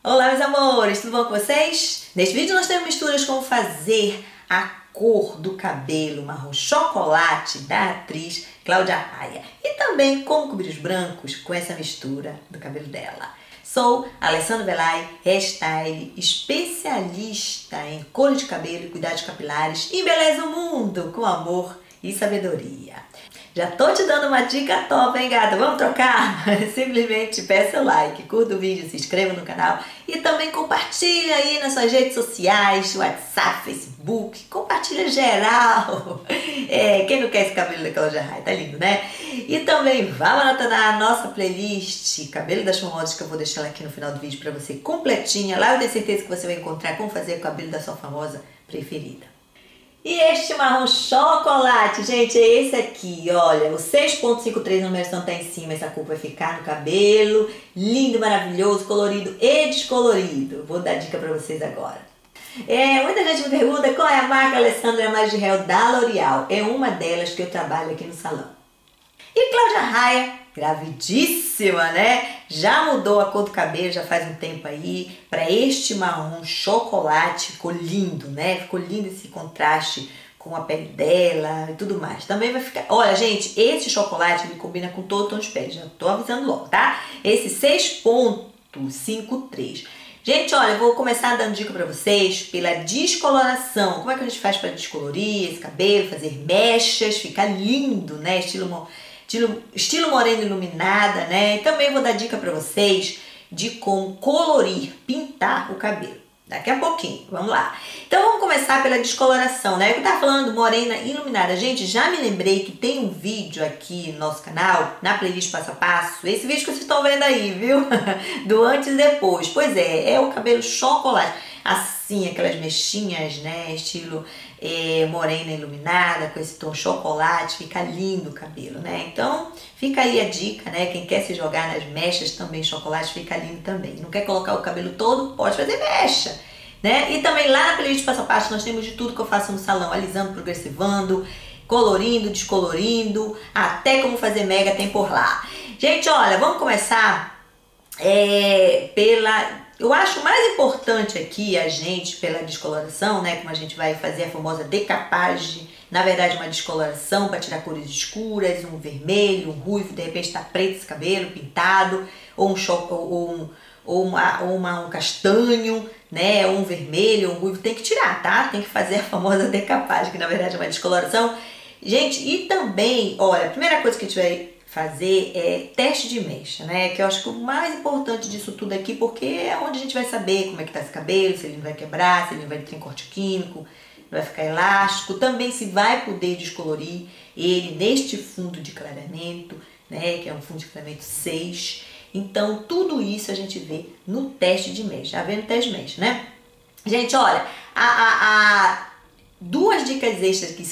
Olá, meus amores, tudo bom com vocês? Neste vídeo nós temos misturas como fazer a cor do cabelo marrom chocolate da atriz Cláudia Raia e também como cobrir os brancos com essa mistura do cabelo dela. Sou Alessandra Belay, hairstyle, especialista em cor de cabelo e cuidados capilares e embeleza o mundo com amor e sabedoria. Já tô te dando uma dica top, hein, gata? Vamos trocar? Simplesmente peça o like, curta o vídeo, se inscreva no canal e também compartilha aí nas suas redes sociais, WhatsApp, Facebook, compartilha geral. Quem não quer esse cabelo da Cláudia Raia? Tá lindo, né? E também vá maratonar a nossa playlist Cabelo das Famosas, que eu vou deixar ela aqui no final do vídeo pra você completinha. Lá eu tenho certeza que você vai encontrar como fazer o cabelo da sua famosa preferida. E este marrom chocolate, gente, é esse aqui, olha, o 6.53 na numeração tá em cima, essa cor vai ficar no cabelo, lindo, maravilhoso, colorido e descolorido. Vou dar dica pra vocês agora. Muita gente me pergunta qual é a marca Alessandra Magirel da L'Oréal. É uma delas que eu trabalho aqui no salão. E Cláudia Raia, gravidíssima, né? Já mudou a cor do cabelo, já faz um tempo aí, para este marrom chocolate. Ficou lindo, né? Ficou lindo esse contraste com a pele dela e tudo mais. Também vai ficar... Olha, gente, esse chocolate me combina com todo o tom de pele. Já tô avisando logo, tá? Esse 6.53. Gente, olha, eu vou começar dando dica pra vocês pela descoloração. Como é que a gente faz para descolorir esse cabelo, fazer mechas, ficar lindo, né? Estilo morena iluminada, né? E também vou dar dica pra vocês de como colorir, pintar o cabelo. Daqui a pouquinho, vamos lá. Então vamos começar pela descoloração, né? Eu tava falando morena iluminada. Gente, já me lembrei que tem um vídeo aqui no nosso canal, na playlist passo a passo. Esse vídeo que vocês estão vendo aí, viu? Do antes e depois. Pois é o cabelo chocolate. Assim, aquelas mechinhas, né? Estilo morena iluminada, com esse tom chocolate. Fica lindo o cabelo, né? Então, fica aí a dica, né? Quem quer se jogar nas mechas também, chocolate, fica lindo também. Não quer colocar o cabelo todo? Pode fazer mecha, né? E também lá na playlist passo a passo nós temos de tudo que eu faço no salão. Alisando, progressivando, colorindo, descolorindo, até como fazer mega tem por lá. Gente, olha, vamos começar eu acho mais importante aqui a gente, pela descoloração, né, como a gente vai fazer a famosa decapagem, na verdade uma descoloração para tirar cores escuras, um vermelho, um ruivo, de repente tá preto esse cabelo, pintado, ou um castanho, né, ou um vermelho, ou um ruivo, tem que tirar, tá? Tem que fazer a famosa decapagem, que na verdade é uma descoloração. Gente, e também, olha, a primeira coisa que a gente vai fazer teste de mecha, né? Que eu acho que o mais importante disso tudo aqui, porque é onde a gente vai saber como é que tá esse cabelo, se ele não vai quebrar, se ele não vai ter corte químico, não vai ficar elástico, também se vai poder descolorir ele neste fundo de clareamento, né? Que é um fundo de clareamento 6. Então, tudo isso a gente vê no teste de mecha. Já vê no teste de mecha, né? Gente, olha, duas dicas extras que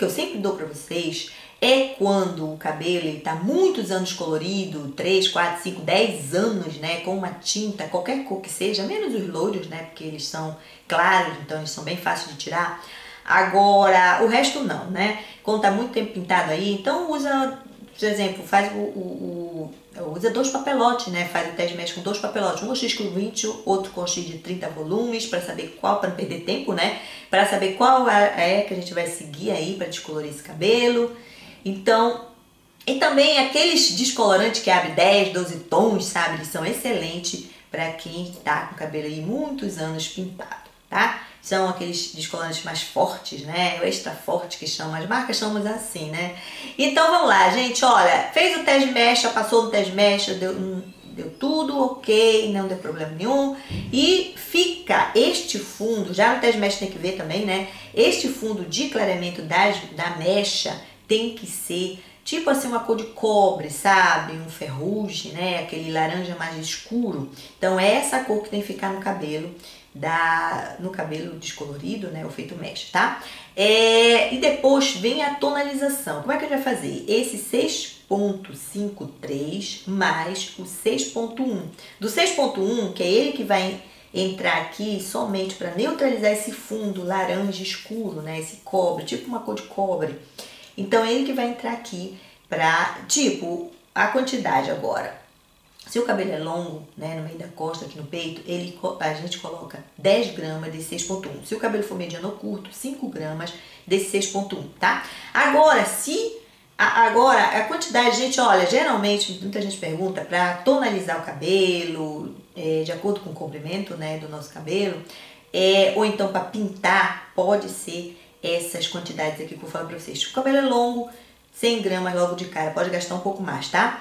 eu sempre dou pra vocês é quando o cabelo está muitos anos colorido, 3, 4, 5, 10 anos, né, com uma tinta, qualquer cor que seja, menos os loiros, né, porque eles são claros, então eles são bem fáceis de tirar. Agora, o resto não, né, quando está muito tempo pintado aí, então usa, por exemplo, faz usa 2 papelotes, né, faz o teste de mecha com 2 papelotes, um com X com 20, outro com X de 30 volumes, para saber qual, para não perder tempo, né, para saber qual é que a gente vai seguir aí para descolorir esse cabelo. Então, e também aqueles descolorantes que abrem 10, 12 tons, sabe? Eles são excelentes para quem tá com o cabelo aí muitos anos pintado, tá? São aqueles descolorantes mais fortes, né? O extra forte que chamam, as marcas chamam assim, né? Então vamos lá, gente, olha, fez o teste de mecha, passou no teste de mecha, deu tudo ok, não deu problema nenhum. E fica este fundo, já no teste de mecha tem que ver também, né? Este fundo de clareamento da mecha tem que ser tipo assim uma cor de cobre, sabe? Um ferrugem, né? Aquele laranja mais escuro. Então é essa cor que tem que ficar no cabelo, no cabelo descolorido, né? O feito mecha, tá? E depois vem a tonalização. Como é que a gente vai fazer? Esse 6.53 mais o 6.1. Do 6.1, que é ele que vai entrar aqui somente para neutralizar esse fundo laranja escuro, né? Esse cobre, tipo uma cor de cobre. Então, ele que vai entrar aqui para, tipo, a quantidade agora. Se o cabelo é longo, né, no meio da costa, aqui no peito, a gente coloca 10 gramas desse 6,1. Se o cabelo for mediano ou curto, 5 gramas desse 6,1, tá? Agora, a quantidade, gente, olha, geralmente, muita gente pergunta para tonalizar o cabelo, de acordo com o comprimento, né, do nosso cabelo, ou então para pintar, pode ser essas quantidades aqui que eu vou falar para vocês. O cabelo é longo, 100 gramas logo de cara, pode gastar um pouco mais, tá?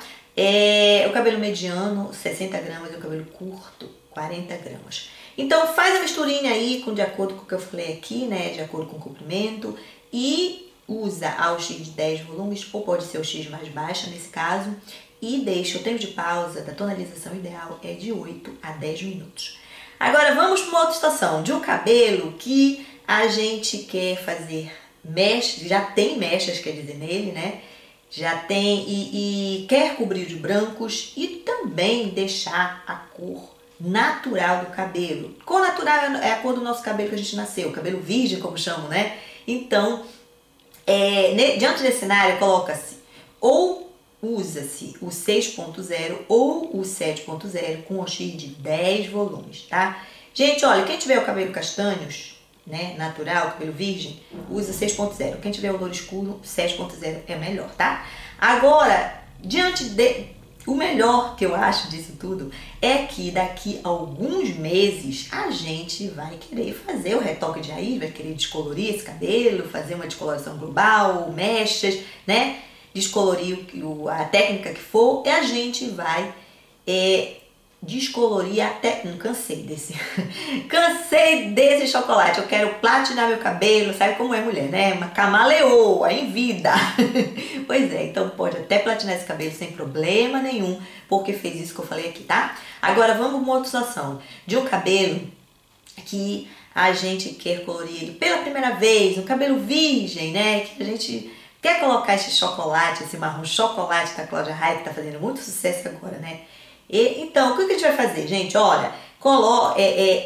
O cabelo mediano, 60 gramas, e o cabelo curto, 40 gramas. Então faz a misturinha aí, de acordo com o que eu falei aqui, né? De acordo com o comprimento. E usa AUX de 10 volumes, ou pode ser o X mais baixa nesse caso. E deixa o tempo de pausa da tonalização ideal é de 8 a 10 minutos. Agora vamos para uma outra situação, de um cabelo que a gente quer fazer mechas, já tem mechas, quer dizer, nele, né? Já tem e quer cobrir de brancos e também deixar a cor natural do cabelo. Cor natural é a cor do nosso cabelo que a gente nasceu, cabelo virgem, como chamam, né? Então, diante desse cenário, coloca-se ou usa-se o 6.0 ou o 7.0 com OX de 10 volumes, tá? Gente, olha, quem tiver o cabelo castanhos, né, natural, cabelo virgem, usa 6.0. Quem tiver o louro escuro, 7.0 é melhor, tá? Agora, o melhor que eu acho disso tudo é que daqui a alguns meses a gente vai querer fazer o retoque de raiz, vai querer descolorir esse cabelo, fazer uma descoloração global, mechas, né? Descolorir a técnica que for, e a gente vai descolorir até... Não, cansei desse chocolate. Eu quero platinar meu cabelo. Sabe como é mulher, né? Uma camaleoa em vida. Pois é, então pode até platinar esse cabelo sem problema nenhum, porque fez isso que eu falei aqui, tá? Agora vamos para uma outra situação. De um cabelo que a gente quer colorir ele pela primeira vez, um cabelo virgem, né? Que a gente quer colocar esse chocolate, esse marrom chocolate da Cláudia Raia, que tá fazendo muito sucesso agora, né? Então, o que a gente vai fazer, gente? Olha,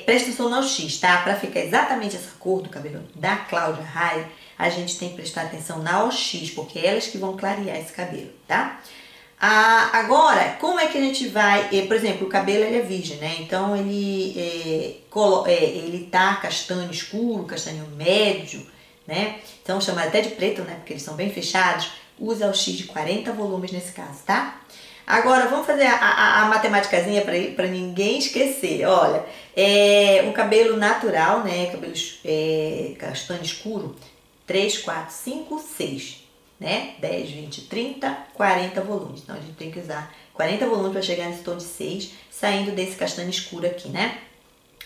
presta atenção no X, tá? Para ficar exatamente essa cor do cabelo da Cláudia Raia, a gente tem que prestar atenção na OX, porque é elas que vão clarear esse cabelo, tá? Agora, como é que a gente vai... por exemplo, o cabelo ele é virgem, né? Então, ele tá castanho escuro, castanho médio, né? Então, chamado até de preto, né? Porque eles são bem fechados. Usa o X de 40 volumes nesse caso, tá? Agora, vamos fazer a matemáticazinha para ninguém esquecer. Olha, um cabelo natural, né? Cabelo castanho escuro, 3, 4, 5, 6, né? 10, 20, 30, 40 volumes. Então, a gente tem que usar 40 volumes para chegar nesse tom de 6, saindo desse castanho escuro aqui, né?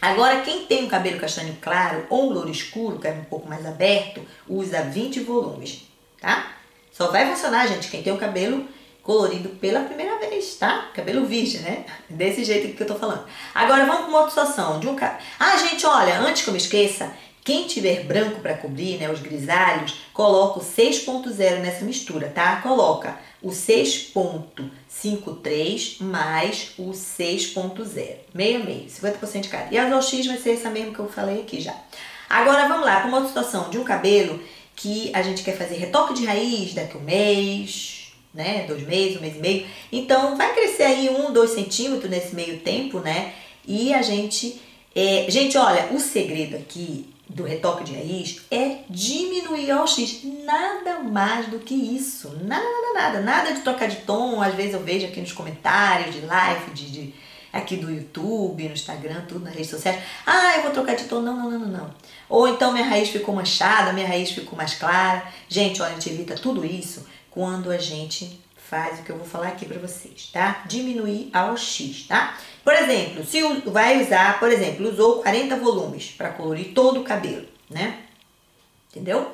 Agora, quem tem um cabelo castanho claro ou um louro escuro, que é um pouco mais aberto, usa 20 volumes, tá? Só vai funcionar, gente, quem tem o cabelo colorido pela primeira vez, tá? Cabelo virgem, né? Desse jeito que eu tô falando. Agora vamos para uma outra situação. Gente, olha, antes que eu me esqueça, quem tiver branco para cobrir, né, os grisalhos, coloca o 6.0 nessa mistura, tá? Coloca o 6.53 mais o 6.0. Meio a meio, 50% de cada. E a OX vai ser essa mesmo que eu falei aqui já. Agora vamos lá para uma outra situação de um cabelo que a gente quer fazer retoque de raiz daqui a um mês, né, 2 meses, 1 mês e meio. Então, vai crescer aí 1, 2 centímetros nesse meio tempo, né? E a gente... gente, olha, o segredo aqui do retoque de raiz é diminuir a OX. Nada mais do que isso. Nada de trocar de tom. Às vezes eu vejo aqui nos comentários de live, aqui do YouTube, no Instagram, tudo, nas redes sociais. Eu vou trocar de tom. Não. Ou então minha raiz ficou manchada, minha raiz ficou mais clara. Gente, olha, a gente evita tudo isso quando a gente faz o que eu vou falar aqui pra vocês, tá? Diminuir a OX, tá? Por exemplo, se vai usar, por exemplo, usou 40 volumes para colorir todo o cabelo, né? Entendeu?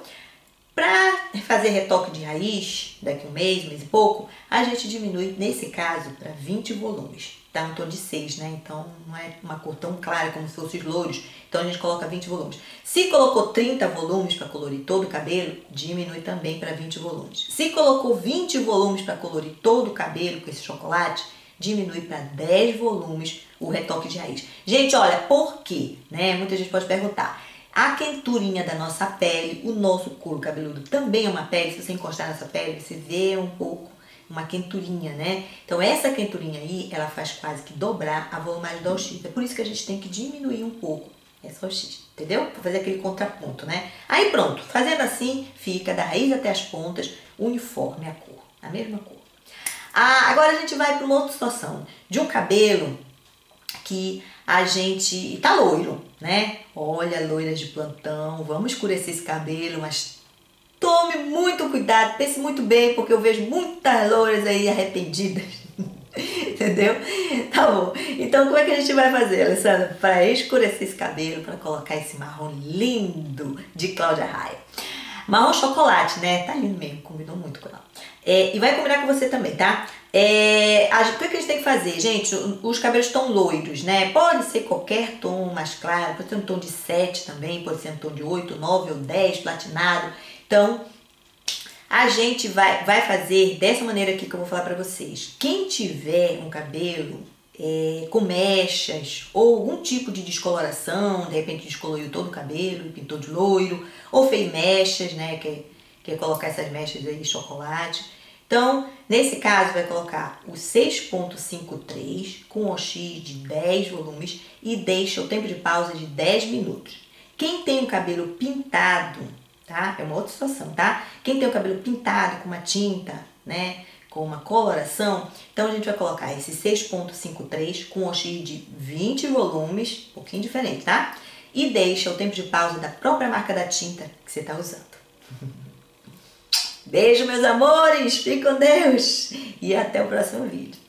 Para fazer retoque de raiz, daqui a um mês e pouco, a gente diminui, nesse caso, para 20 volumes. Tá no tom de 6, né? Então, não é uma cor tão clara como se fossem os louros. Então, a gente coloca 20 volumes. Se colocou 30 volumes para colorir todo o cabelo, diminui também para 20 volumes. Se colocou 20 volumes para colorir todo o cabelo com esse chocolate, diminui para 10 volumes o retoque de raiz. Gente, olha, por quê? Né? Muita gente pode perguntar. A quenturinha da nossa pele, o nosso couro cabeludo também é uma pele. Se você encostar nessa pele, você vê um pouco uma quenturinha, né? Então essa quenturinha aí, ela faz quase que dobrar a volumagem da OX. É por isso que a gente tem que diminuir um pouco essa OX, entendeu? Para fazer aquele contraponto, né? Aí pronto, fazendo assim, fica da raiz até as pontas, uniforme a cor, a mesma cor. Agora a gente vai para uma outra situação, de um cabelo que a gente tá loiro, né? Olha, loiras de plantão, vamos escurecer esse cabelo, mas tome muito cuidado, pense muito bem, porque eu vejo muitas loiras aí arrependidas. Entendeu? Tá bom. Então como é que a gente vai fazer, Alessandra? Para escurecer esse cabelo, para colocar esse marrom lindo de Cláudia Raia. Marrom chocolate, né? Tá lindo mesmo, combinou muito com ela. E vai combinar com você também, tá? O que a gente tem que fazer? Gente, os cabelos estão loiros, né? Pode ser qualquer tom mais claro, pode ser um tom de 7 também, pode ser um tom de 8, 9 ou 10, platinado. Então, a gente vai fazer dessa maneira aqui que eu vou falar pra vocês. Quem tiver um cabelo com mechas ou algum tipo de descoloração, de repente descoloriu todo o cabelo e pintou de loiro, ou fez mechas, né, quer colocar essas mechas aí de chocolate. Então, nesse caso, vai colocar o 6.53 com OX de 10 volumes e deixa o tempo de pausa de 10 minutos. Quem tem o cabelo pintado, tá? É uma outra situação, tá? Quem tem o cabelo pintado com uma tinta, né, com uma coloração, então a gente vai colocar esse 6.53 com OX de 20 volumes, um pouquinho diferente, tá? E deixa o tempo de pausa da própria marca da tinta que você tá usando. Beijo, meus amores, fique com Deus e até o próximo vídeo.